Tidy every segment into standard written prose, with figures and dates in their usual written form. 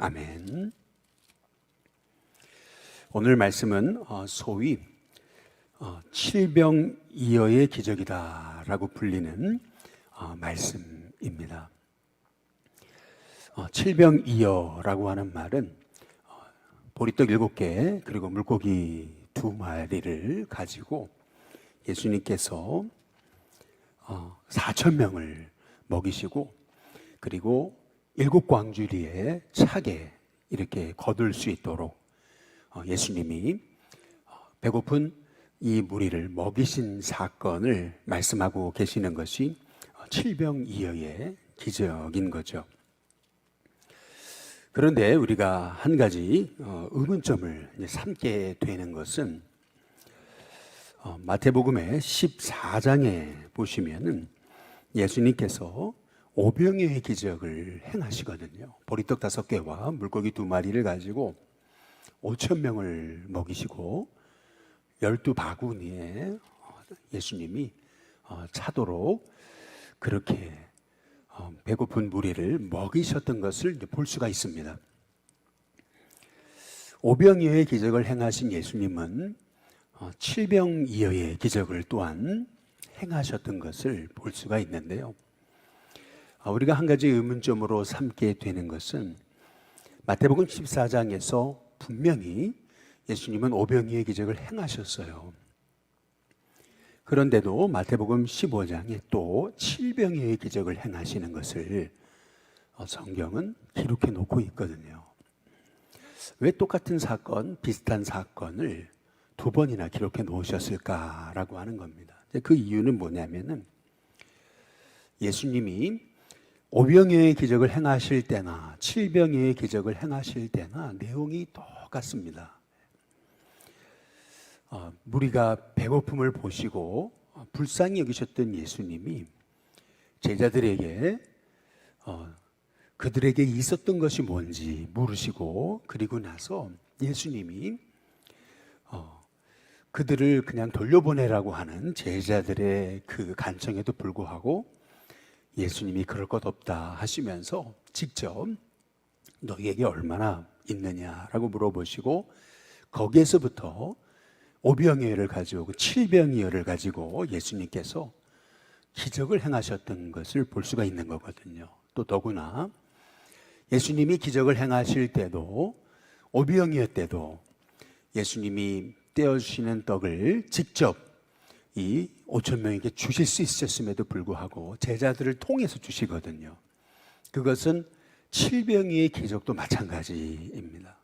아멘. 오늘 말씀은 소위 칠병이어의 기적이다라고 불리는 말씀입니다. 칠병이어라고 하는 말은 보리떡 7개 그리고 물고기 2마리를 가지고 예수님께서 4,000명을 먹이시고 그리고 7광주리에 차게 이렇게 거둘 수 있도록 예수님이 배고픈 이 무리를 먹이신 사건을 말씀하고 계시는 것이 칠병이어의 기적인 거죠. 그런데 우리가 한 가지 의문점을 삼게 되는 것은 마태복음의 14장에 보시면은 예수님께서 오병이어의 기적을 행하시거든요. 보리떡 5개와 물고기 2마리를 가지고 5,000명을 먹이시고 12바구니에 예수님이 차도록 그렇게 배고픈 무리를 먹이셨던 것을 볼 수가 있습니다. 오병이어의 기적을 행하신 예수님은 칠병이어의 기적을 또한 행하셨던 것을 볼 수가 있는데요. 우리가 한 가지 의문점으로 삼게 되는 것은 마태복음 14장에서 분명히 예수님은 오병이어의 기적을 행하셨어요. 그런데도 마태복음 15장에 또 칠병이어의 기적을 행하시는 것을 성경은 기록해 놓고 있거든요. 왜 똑같은 사건, 비슷한 사건을 2번이나 기록해 놓으셨을까라고 하는 겁니다. 그 이유는 뭐냐면은 예수님이 오병이어의 기적을 행하실 때나 칠병이어의 기적을 행하실 때나 내용이 똑같습니다. 무리가 배고픔을 보시고 불쌍히 여기셨던 예수님이 제자들에게 그들에게 있었던 것이 뭔지 물으시고 그리고 나서 예수님이 그들을 그냥 돌려보내라고 하는 제자들의 그 간청에도 불구하고 예수님이 그럴 것 없다 하시면서 직접 너희에게 얼마나 있느냐라고 물어보시고 거기에서부터 오병이어를 가지고 칠병이어를 가지고 예수님께서 기적을 행하셨던 것을 볼 수가 있는 거거든요. 또 더구나 예수님이 기적을 행하실 때도 오병이어 때도 예수님이 떼어주시는 떡을 직접 이 5,000명에게 주실 수 있었음에도 불구하고 제자들을 통해서 주시거든요. 그것은 칠병이어의 기적도 마찬가지입니다.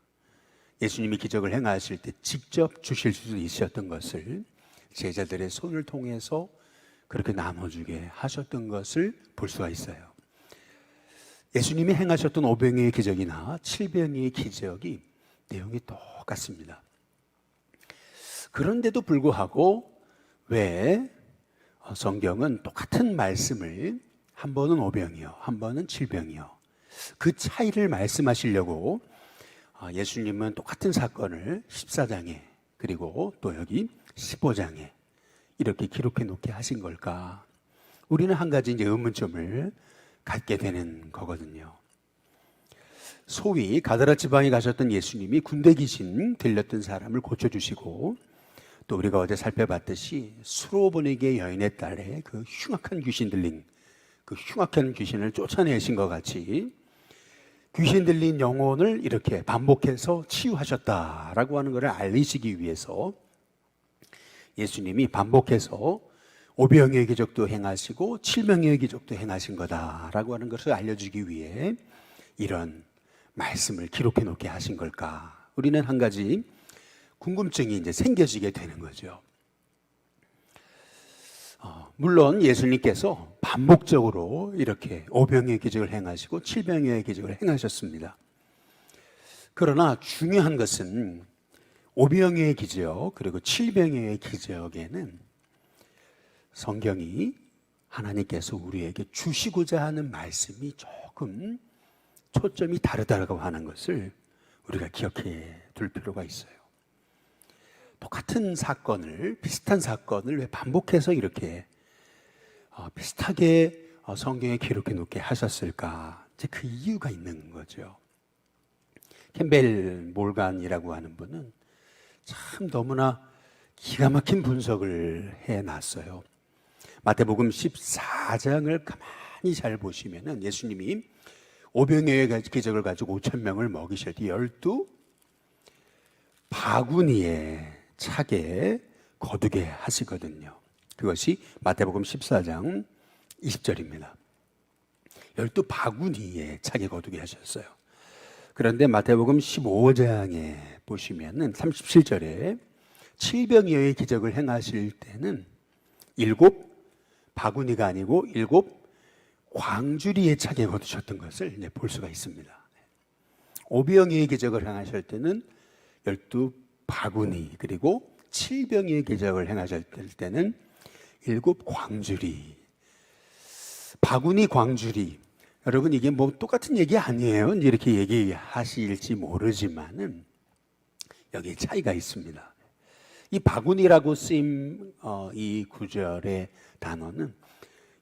예수님이 기적을 행하실 때 직접 주실 수 있었던 것을 제자들의 손을 통해서 그렇게 나눠주게 하셨던 것을 볼 수가 있어요. 예수님이 행하셨던 오병이어의 기적이나 칠병이어의 기적이 내용이 똑같습니다. 그런데도 불구하고 왜 성경은 똑같은 말씀을 한 번은 오병이어, 한 번은 칠병이어 그 차이를 말씀하시려고 예수님은 똑같은 사건을 14장에 그리고 또 여기 15장에 이렇게 기록해 놓게 하신 걸까? 우리는 한 가지 이제 의문점을 갖게 되는 거거든요. 소위 가드라 지방에 가셨던 예수님이 군대 귀신 들렸던 사람을 고쳐주시고 또 우리가 어제 살펴봤듯이 수로보니게 여인의 딸의 그 흉악한 귀신 들린 그 흉악한 귀신을 쫓아내신 것 같이 귀신 들린 영혼을 이렇게 반복해서 치유하셨다라고 하는 것을 알리시기 위해서 예수님이 반복해서 오병이어의 기적도 행하시고 칠병이어의 기적도 행하신 거다라고 하는 것을 알려주기 위해 이런 말씀을 기록해 놓게 하신 걸까? 우리는 한 가지 궁금증이 이제 생겨지게 되는 거죠. 물론 예수님께서 반복적으로 이렇게 오병이어의 기적을 행하시고 칠병이어의 기적을 행하셨습니다. 그러나 중요한 것은 오병이어의 기적 그리고 칠병이어의 기적에는 성경이 하나님께서 우리에게 주시고자 하는 말씀이 조금 초점이 다르다고 하는 것을 우리가 기억해 둘 필요가 있어요. 똑같은 사건을, 비슷한 사건을 왜 반복해서 이렇게 비슷하게 성경에 기록해 놓게 하셨을까? 이제 그 이유가 있는 거죠. 캠벨 몰간이라고 하는 분은 참 너무나 기가 막힌 분석을 해놨어요. 마태복음 14장을 가만히 잘 보시면은 예수님이 오병이어의 기적을 가지고 5천 명을 먹이실 때 12 바구니에 차게 거두게 하시거든요. 그것이 마태복음 14장 20절입니다. 12 바구니에 차게 거두게 하셨어요. 그런데 마태복음 15장에 보시면은 37절에 7병이어의 기적을 행하실 때는 7 바구니가 아니고 7 광주리에 차게 거두셨던 것을 이제 볼 수가 있습니다. 5병이어의 기적을 행하실 때는 12 바구니, 그리고 7병이어의 기적을 행하실 때는 7 광주리. 바구니, 광주리. 여러분, 이게 뭐 똑같은 얘기 아니에요? 이렇게 얘기하실지 모르지만은 여기에 차이가 있습니다. 이 바구니라고 쓰임 이 구절의 단어는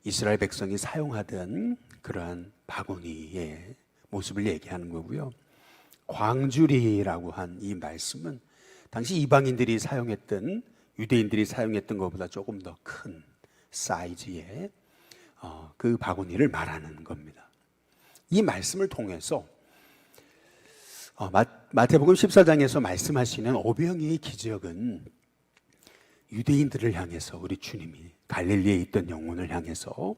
이스라엘 백성이 사용하던 그러한 바구니의 모습을 얘기하는 거고요. 광주리라고 한 이 말씀은 당시 이방인들이 사용했던, 유대인들이 사용했던 것보다 조금 더 큰 사이즈의 그 바구니를 말하는 겁니다. 이 말씀을 통해서 마태복음 14장에서 말씀하시는 오병이어의 기적은 유대인들을 향해서, 우리 주님이 갈릴리에 있던 영혼을 향해서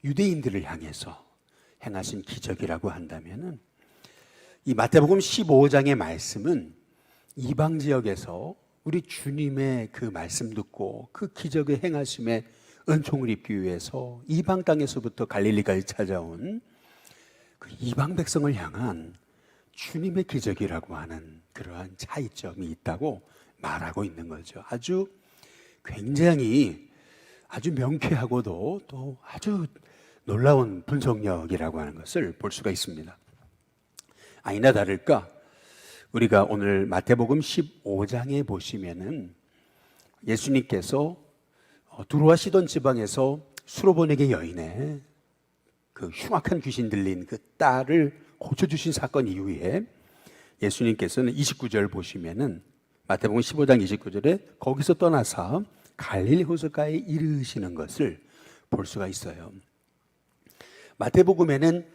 유대인들을 향해서 행하신 기적이라고 한다면은, 이 마태복음 15장의 말씀은 이방 지역에서 우리 주님의 그 말씀 듣고 그 기적의 행하심에 은총을 입기 위해서 이방 땅에서부터 갈릴리까지 찾아온 그 이방 백성을 향한 주님의 기적이라고 하는 그러한 차이점이 있다고 말하고 있는 거죠. 아주 굉장히 아주 명쾌하고도 또 아주 놀라운 분석력이라고 하는 것을 볼 수가 있습니다. 아니나 다를까 우리가 오늘 마태복음 15장에 보시면은 예수님께서 두로와 시돈 지방에서 수로보네게 여인의 그 흉악한 귀신 들린 그 딸을 고쳐주신 사건 이후에 예수님께서는 29절 보시면은 마태복음 15장 29절에 거기서 떠나서 갈릴리 호숫가에 이르시는 것을 볼 수가 있어요. 마태복음에는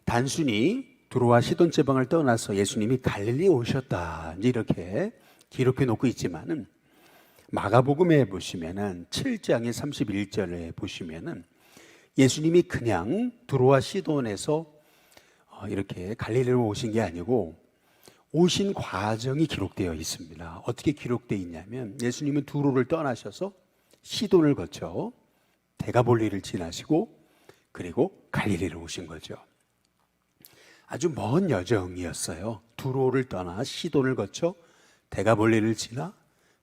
단순히 두로와 시돈 지방을 떠나서 예수님이 갈릴리에 오셨다 이렇게 기록해 놓고 있지만은 마가복음에 보시면은 7장의 31절에 보시면은 예수님이 그냥 두로와 시돈에서 이렇게 갈릴리로 오신 게 아니고 오신 과정이 기록되어 있습니다. 어떻게 기록되어 있냐면 예수님은 두로를 떠나셔서 시돈을 거쳐 데가볼리를 지나시고 그리고 갈릴리로 오신 거죠. 아주 먼 여정이었어요. 두로를 떠나 시돈을 거쳐 데가볼리를 지나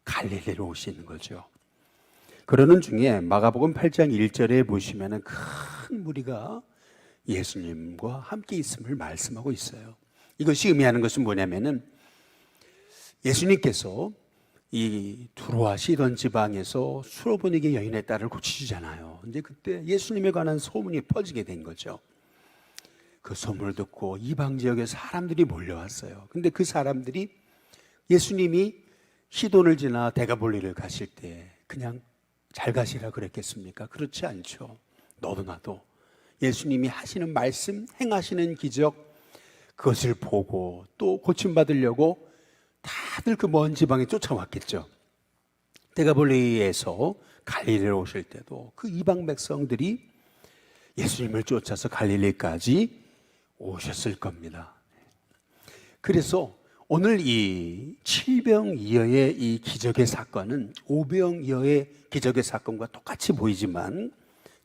갈릴리로 오시는 거죠. 그러는 중에 마가복음 8장 1절에 보시면은 큰 무리가 예수님과 함께 있음을 말씀하고 있어요. 이것이 의미하는 것은 뭐냐면은 예수님께서 이 두로와 시돈 지방에서 수로보니게 여인의 딸을 고치시잖아요. 이제 그때 예수님에 관한 소문이 퍼지게 된 거죠. 그 소문을 듣고 이방 지역에 사람들이 몰려왔어요. 근데 그 사람들이 예수님이 시돈을 지나 데가볼리를 가실 때 그냥 잘 가시라 그랬겠습니까? 그렇지 않죠. 너도 나도 예수님이 하시는 말씀, 행하시는 기적, 그것을 보고 또 고침받으려고 다들 그 먼 지방에 쫓아왔겠죠. 데가볼리에서 갈릴리로 오실 때도 그 이방 백성들이 예수님을 쫓아서 갈릴리까지 오셨을 겁니다. 그래서 오늘 이 7병이어의 이 기적의 사건은 5병이어의 기적의 사건과 똑같이 보이지만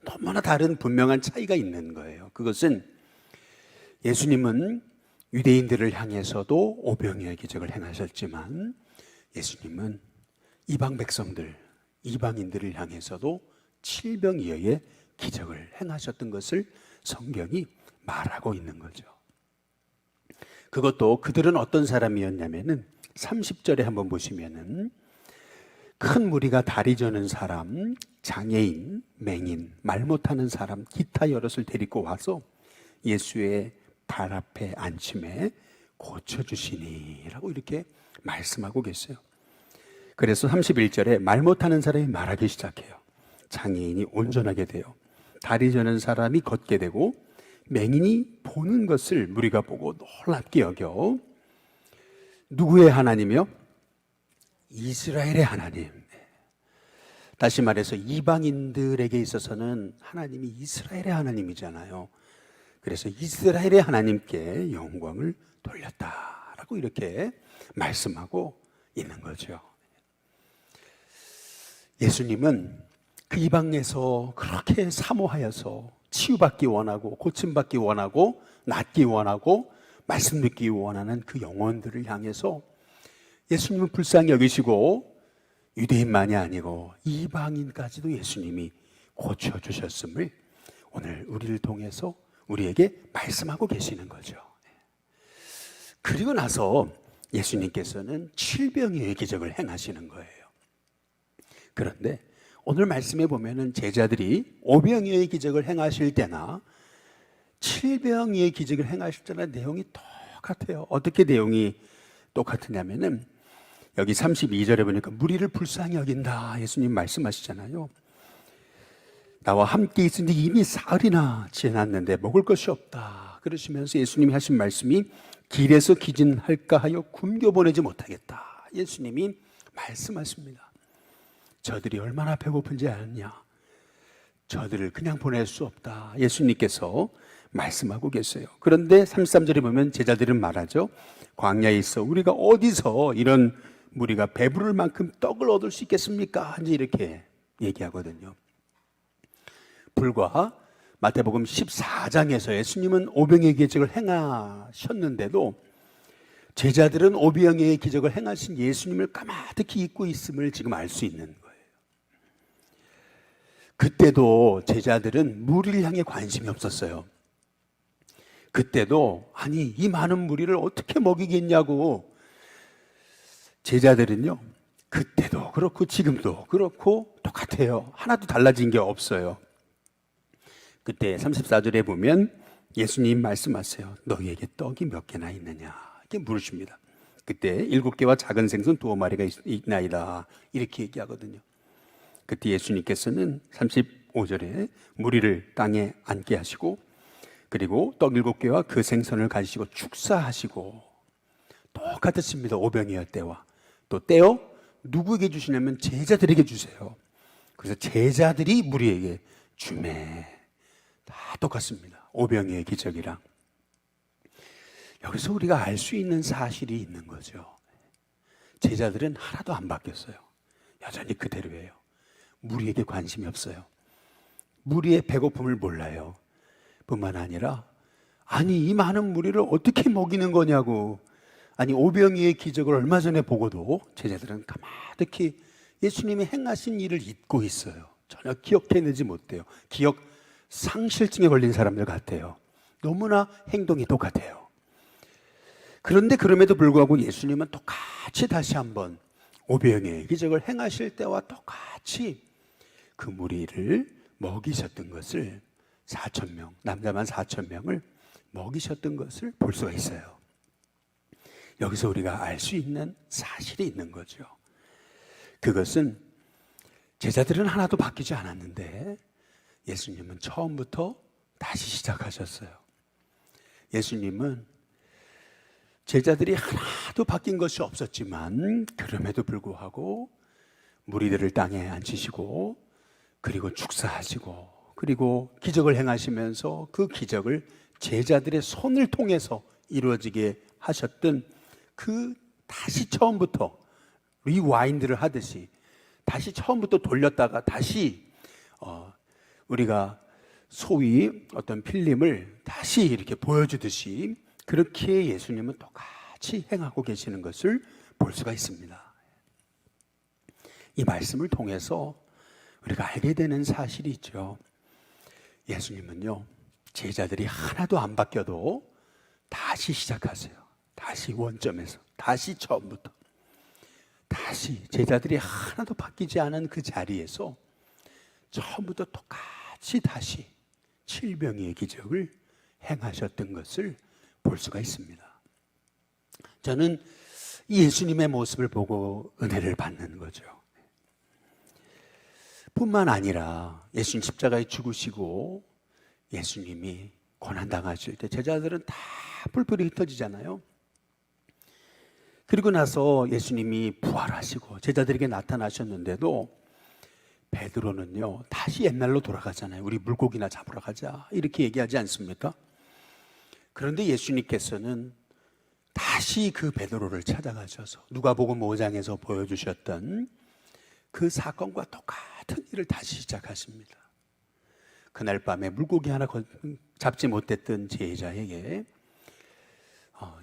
너무나 다른 분명한 차이가 있는 거예요. 그것은 예수님은 유대인들을 향해서도 5병이어의 기적을 행하셨지만 예수님은 이방 백성들, 이방인들을 향해서도 7병이어의 기적을 행하셨던 것을 성경이 말하고 있는 거죠. 그것도 그들은 어떤 사람이었냐면은 30절에 한번 보시면은 큰 무리가 다리 저는 사람, 장애인, 맹인, 말 못하는 사람, 기타 여럿을 데리고 와서 예수의 발 앞에 앉힘에 고쳐주시니 라고 이렇게 말씀하고 계세요. 그래서 31절에 말 못하는 사람이 말하기 시작해요. 장애인이 온전하게 돼요. 다리 저는 사람이 걷게 되고 맹인이 보는 것을 무리가 보고 놀랍게 여겨. 누구의 하나님이요? 이스라엘의 하나님. 다시 말해서 이방인들에게 있어서는 하나님이 이스라엘의 하나님이잖아요. 그래서 이스라엘의 하나님께 영광을 돌렸다라고 이렇게 말씀하고 있는 거죠. 예수님은 그 이방에서 그렇게 사모하여서 치유받기 원하고 고침받기 원하고 낫기 원하고 말씀 듣기 원하는 그 영혼들을 향해서 예수님은 불쌍히 여기시고 유대인만이 아니고 이방인까지도 예수님이 고쳐주셨음을 오늘 우리를 통해서 우리에게 말씀하고 계시는 거죠. 그리고 나서 예수님께서는 칠병의 기적을 행하시는 거예요. 그런데 오늘 말씀에 보면은 제자들이 오병이어의 기적을 행하실 때나 칠병이의 기적을 행하실 때나 내용이 똑같아요. 어떻게 내용이 똑같으냐면은 여기 32절에 보니까 무리를 불쌍히 여긴다 예수님 말씀하시잖아요. 나와 함께 있으니 이미 사흘이나 지났는데 먹을 것이 없다 그러시면서 예수님이 하신 말씀이 길에서 기진할까 하여 굶겨보내지 못하겠다 예수님이 말씀하십니다. 저들이 얼마나 배고픈지 아느냐, 저들을 그냥 보낼 수 없다 예수님께서 말씀하고 계세요. 그런데 33절에 보면 제자들은 말하죠. 광야에 있어 우리가 어디서 이런 무리가 배부를 만큼 떡을 얻을 수 있겠습니까? 이제 이렇게 얘기하거든요. 불과 마태복음 14장에서 예수님은 오병이의 기적을 행하셨는데도 제자들은 오병이의 기적을 행하신 예수님을 까마득히 잊고 있음을 지금 알 수 있는 거예요. 그때도 제자들은 무리를 향해 관심이 없었어요. 그때도 아니 이 많은 무리를 어떻게 먹이겠냐고 제자들은요 그때도 그렇고 지금도 그렇고 똑같아요. 하나도 달라진 게 없어요. 그때 34절에 보면 예수님 말씀하세요. 너희에게 떡이 몇 개나 있느냐 이렇게 물으십니다. 그때 7개와 작은 생선 2마리가 있나이다 이렇게 얘기하거든요. 그때 예수님께서는 35절에 무리를 땅에 앉게 하시고 그리고 떡 7개와 그 생선을 가지시고 축사하시고 똑같았습니다. 오병이어 때와 또 떼어 누구에게 주시냐면 제자들에게 주세요. 그래서 제자들이 무리에게 주매 다 똑같습니다. 오병이의 기적이랑 여기서 우리가 알 수 있는 사실이 있는 거죠. 제자들은 하나도 안 바뀌었어요. 여전히 그대로예요. 무리에게 관심이 없어요. 무리의 배고픔을 몰라요. 뿐만 아니라 아니 이 많은 무리를 어떻게 먹이는 거냐고 아니 오병이의 기적을 얼마 전에 보고도 제자들은 가마득히 예수님이 행하신 일을 잊고 있어요. 전혀 기억해내지 못해요. 기억 상실증에 걸린 사람들 같아요. 너무나 행동이 똑같아요. 그런데 그럼에도 불구하고 예수님은 똑같이 다시 한번 오병이의 기적을 행하실 때와 똑같이 그 무리를 먹이셨던 것을 4,000명, 남자만 4,000명을 먹이셨던 것을 볼 수가 있어요. 여기서 우리가 알 수 있는 사실이 있는 거죠. 그것은 제자들은 하나도 바뀌지 않았는데 예수님은 처음부터 다시 시작하셨어요. 예수님은 제자들이 하나도 바뀐 것이 없었지만 그럼에도 불구하고 무리들을 땅에 앉히시고 그리고 축사하시고 그리고 기적을 행하시면서 그 기적을 제자들의 손을 통해서 이루어지게 하셨던 그 다시 처음부터 리와인드를 하듯이 다시 처음부터 돌렸다가 다시 우리가 소위 어떤 필름을 다시 이렇게 보여주듯이 그렇게 예수님은 똑같이 행하고 계시는 것을 볼 수가 있습니다. 이 말씀을 통해서 우리가 알게 되는 사실이 있죠. 예수님은요 제자들이 하나도 안 바뀌어도 다시 시작하세요. 다시 원점에서 다시 처음부터 다시 제자들이 하나도 바뀌지 않은 그 자리에서 처음부터 똑같이 다시 칠병이의 기적을 행하셨던 것을 볼 수가 있습니다. 저는 이 예수님의 모습을 보고 은혜를 받는 거죠. 뿐만 아니라 예수님 십자가에 죽으시고 예수님이 고난당하실 때 제자들은 다 뿔뿔이 흩어지잖아요. 그리고 나서 예수님이 부활하시고 제자들에게 나타나셨는데도 베드로는요 다시 옛날로 돌아가잖아요. 우리 물고기나 잡으러 가자 이렇게 얘기하지 않습니까? 그런데 예수님께서는 다시 그 베드로를 찾아가셔서 누가복음 5장에서 보여주셨던 그 사건과 똑같은 일을 다시 시작하십니다. 그날 밤에 물고기 하나 잡지 못했던 제자에게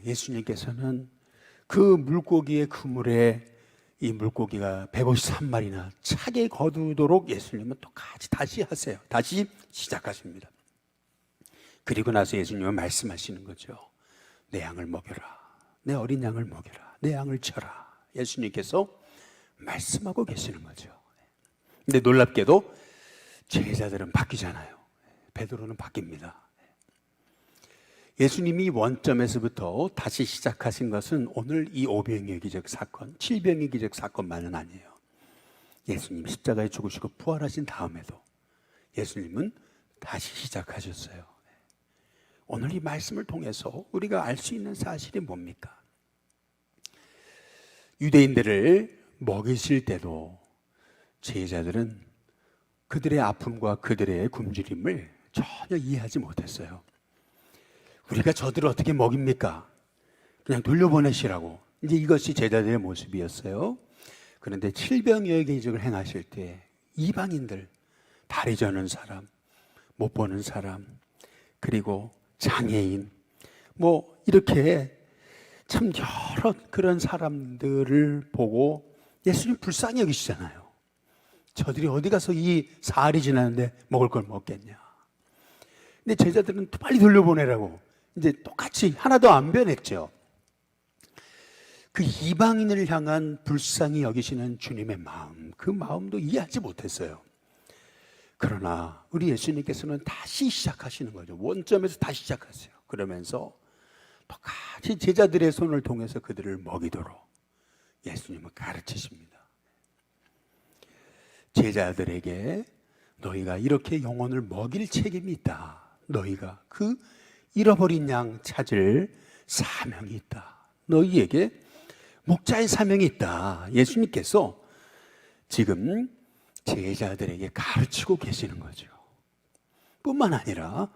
예수님께서는 그 물고기의 그물에 이 물고기가 153마리나 차게 거두도록 예수님은 똑같이 다시 하세요. 다시 시작하십니다. 그리고 나서 예수님은 말씀하시는 거죠. 내 양을 먹여라. 내 어린 양을 먹여라. 내 양을 쳐라. 예수님께서 말씀하고 계시는 거죠. 근데 놀랍게도 제자들은 바뀌잖아요. 베드로는 바뀝니다. 예수님이 원점에서부터 다시 시작하신 것은 오늘 이 오병이어 기적 사건, 칠병이 기적 사건만은 아니에요. 예수님 십자가에 죽으시고 부활하신 다음에도 예수님은 다시 시작하셨어요. 오늘 이 말씀을 통해서 우리가 알 수 있는 사실이 뭡니까? 유대인들을 먹이실 때도 제자들은 그들의 아픔과 그들의 굶주림을 전혀 이해하지 못했어요. 우리가 저들을 어떻게 먹입니까? 그냥 돌려보내시라고. 이제 이것이 제자들의 모습이었어요. 그런데 칠병이어의 기적을 행하실 때 이방인들, 다리 저는 사람, 못 보는 사람, 그리고 장애인, 이렇게 참 여러 그런 사람들을 보고 예수님 불쌍히 여기시잖아요. 저들이 어디 가서 이 사흘이 지났는데 먹을 걸 먹겠냐. 근데 제자들은 빨리 돌려보내라고 이제 똑같이 하나도 안 변했죠. 그 이방인을 향한 불쌍히 여기시는 주님의 마음, 그 마음도 이해하지 못했어요. 그러나 우리 예수님께서는 다시 시작하시는 거죠. 원점에서 다시 시작하세요. 그러면서 똑같이 제자들의 손을 통해서 그들을 먹이도록 예수님은 가르치십니다. 제자들에게 너희가 이렇게 영혼을 먹일 책임이 있다. 너희가 그 잃어버린 양 찾을 사명이 있다. 너희에게 목자의 사명이 있다. 예수님께서 지금 제자들에게 가르치고 계시는 거죠. 뿐만 아니라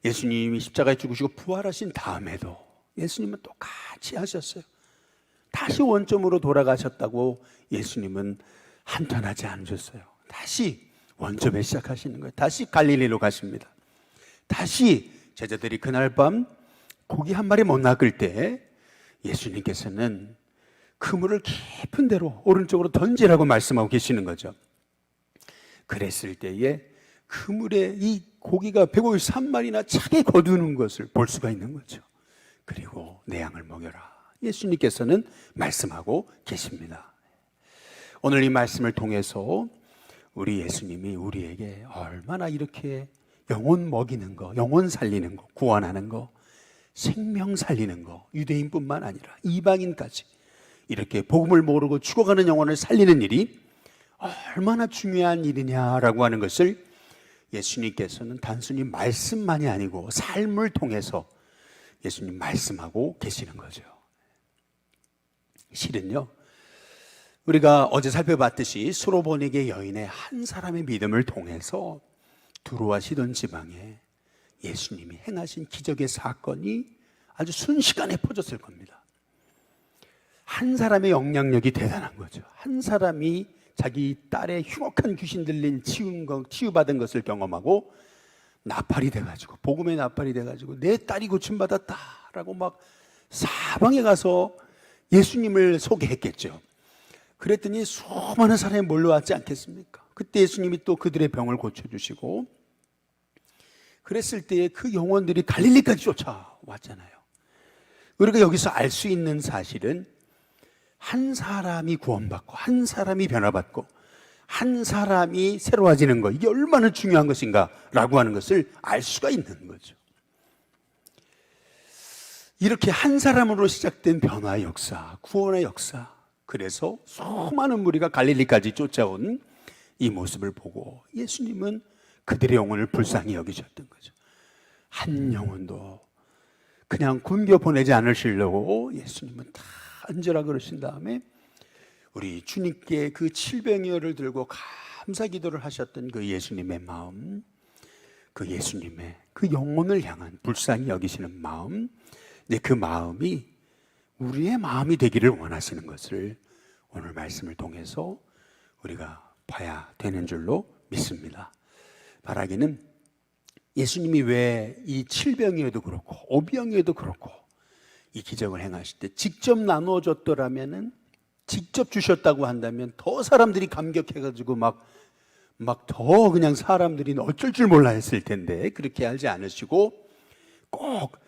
예수님이 십자가에 죽으시고 부활하신 다음에도 예수님은 똑같이 하셨어요. 다시 원점으로 돌아가셨다고 예수님은 한탄하지 않으셨어요. 다시 원점에 시작하시는 거예요. 다시 갈릴리로 가십니다. 다시 제자들이 그날 밤 고기 한 마리 못 낚을 때 예수님께서는 그물을 깊은 데로 오른쪽으로 던지라고 말씀하고 계시는 거죠. 그랬을 때에 그물에 이 고기가 153마리나 차게 거두는 것을 볼 수가 있는 거죠. 그리고 내 양을 먹여라. 예수님께서는 말씀하고 계십니다. 오늘 이 말씀을 통해서 우리 예수님이 우리에게 얼마나 이렇게 영혼 먹이는 거, 영혼 살리는 거, 구원하는 거, 생명 살리는 거, 유대인뿐만 아니라 이방인까지 이렇게 복음을 모르고 죽어가는 영혼을 살리는 일이 얼마나 중요한 일이냐라고 하는 것을 예수님께서는 단순히 말씀만이 아니고 삶을 통해서 예수님 말씀하고 계시는 거죠. 실은요, 우리가 어제 살펴봤듯이 수로보니게 여인의 한 사람의 믿음을 통해서 두로와 시돈 지방에 예수님이 행하신 기적의 사건이 아주 순식간에 퍼졌을 겁니다. 한 사람의 영향력이 대단한 거죠. 한 사람이 자기 딸의 흉악한 귀신 들린 치유받은 것을 경험하고 나팔이 돼가지고, 복음의 나팔이 돼가지고 내 딸이 고침받았다라고 막 사방에 가서 예수님을 소개했겠죠. 그랬더니 수많은 사람이 몰려왔지 않겠습니까? 그때 예수님이 또 그들의 병을 고쳐주시고, 그랬을 때에 그 영혼들이 갈릴리까지 쫓아왔잖아요. 우리가 여기서 알 수 있는 사실은 한 사람이 구원받고 한 사람이 변화받고 한 사람이 새로워지는 것, 이게 얼마나 중요한 것인가 라고 하는 것을 알 수가 있는 거죠. 이렇게 한 사람으로 시작된 변화의 역사, 구원의 역사, 그래서 수많은 무리가 갈릴리까지 쫓아온 이 모습을 보고 예수님은 그들의 영혼을 불쌍히 여기셨던 거죠. 한 영혼도 그냥 굶겨 보내지 않으시려고 예수님은 다 앉으라 그러신 다음에 우리 주님께 그 칠병여를 들고 감사 기도를 하셨던 그 예수님의 마음, 그 예수님의 그 영혼을 향한 불쌍히 여기시는 마음, 이제 그 마음이 우리의 마음이 되기를 원하시는 것을 오늘 말씀을 통해서 우리가 봐야 되는 줄로 믿습니다. 바라기는 예수님이 왜 이 칠병이어도 그렇고 오병이어도 그렇고 이 기적을 행하실 때 직접 나눠줬더라면은, 직접 주셨다고 한다면 더 사람들이 감격해가지고 막 더 그냥 사람들이 어쩔 줄 몰라 했을 텐데 그렇게 하지 않으시고 꼭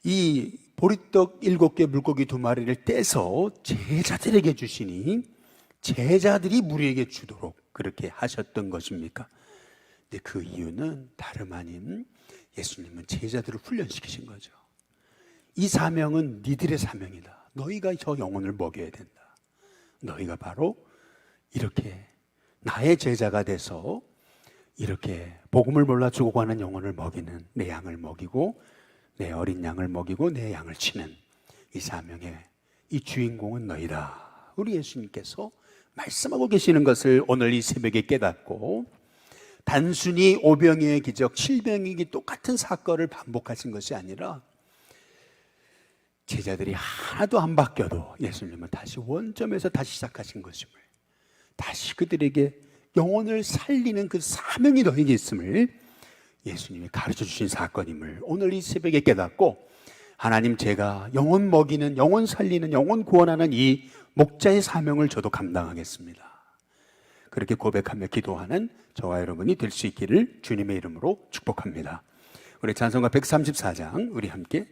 이 보리떡 7개 물고기 2마리를 떼서 제자들에게 주시니 제자들이 무리에게 주도록 그렇게 하셨던 것입니까? 근데 그 이유는 다름 아닌 예수님은 제자들을 훈련시키신 거죠. 이 사명은 니들의 사명이다. 너희가 저 영혼을 먹여야 된다. 너희가 바로 이렇게 나의 제자가 돼서 이렇게 복음을 몰라 죽어가는 영혼을 먹이는, 내 양을 먹이고 내 어린 양을 먹이고 내 양을 치는 이 사명의 이 주인공은 너희다. 우리 예수님께서 말씀하고 계시는 것을 오늘 이 새벽에 깨닫고 단순히 오병이어의 기적, 칠병이기 똑같은 사건을 반복하신 것이 아니라 제자들이 하나도 안 바뀌어도 예수님은 다시 원점에서 다시 시작하신 것임을, 다시 그들에게 영혼을 살리는 그 사명이 너에게 있음을 예수님이 가르쳐 주신 사건임을 오늘 이 새벽에 깨닫고, 하나님, 제가 영혼 먹이는, 영혼 살리는, 영혼 구원하는 이 목자의 사명을 저도 감당하겠습니다. 그렇게 고백하며 기도하는 저와 여러분이 될 수 있기를 주님의 이름으로 축복합니다. 우리 찬송가 134장 우리 함께